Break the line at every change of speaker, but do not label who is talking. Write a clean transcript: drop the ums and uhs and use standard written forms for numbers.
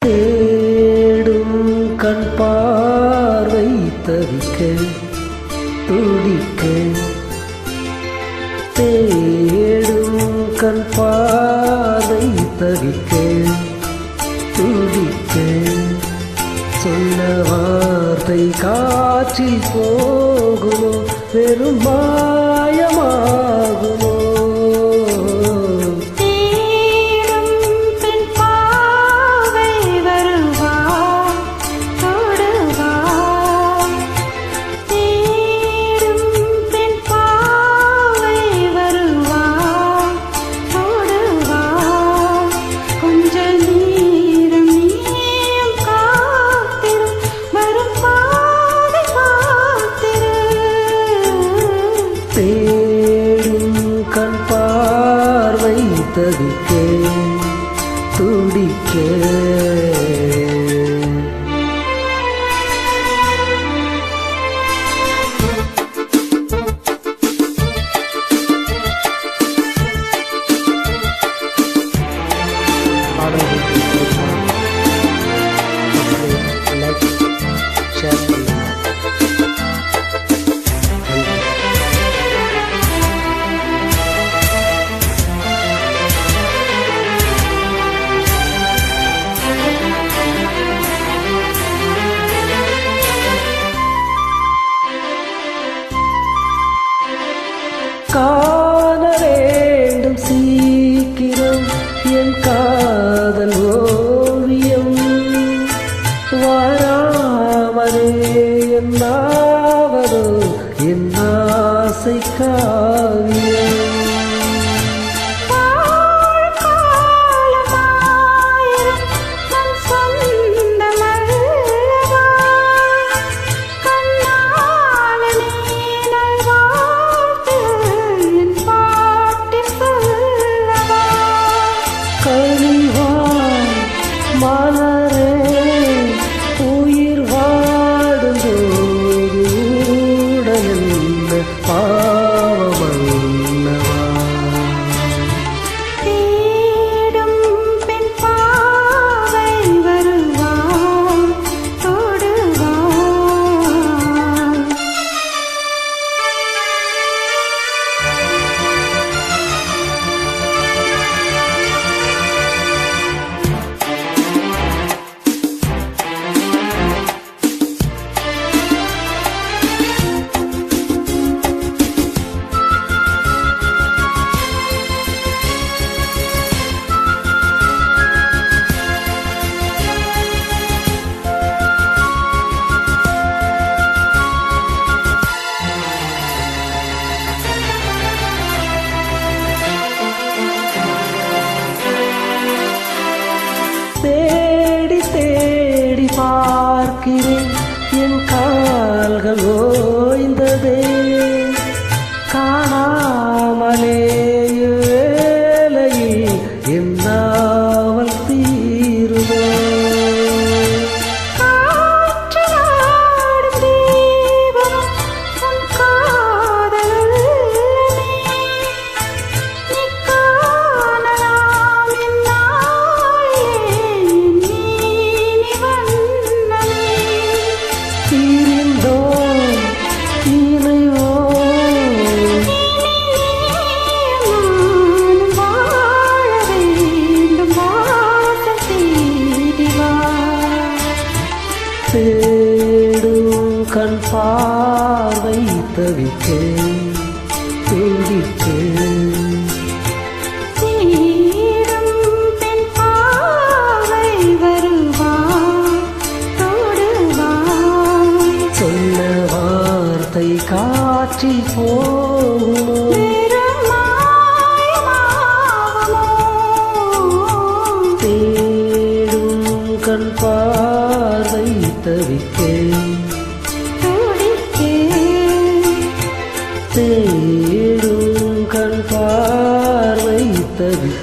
தேடும் கண் பார்வை தவிக்க துடிக்க தேடும் கண் பார்வை தவிக்க துடிக்க சொன்ன வார்த்தை காற்றில் போகுமோ வெறும் மாயமாகுமோ தேடும் கண் பார்வை தவிக்க துடிக்க காண வேண்டும் சீக்கிரம் என் காதல் ஓவியம் வராமலே என்னாவதோ என் ஆசை காவியம் தேடி தேடி பார்க்கிறேன் என் கால்கள் ஓய்ந்ததே காணாமலே வேலையில் என் நாவல் தீருமோ தேடும் கண் பார்வை தவிக்க துடிக்க
தேடும் பெண் பார்வை வருவாய் தொடுவாய்
சொன்ன வார்த்தை காற்றில் போகுமோ தேடும் கண் பார்வை தவிக்க தேடும் கண் பார்வை தவிக்க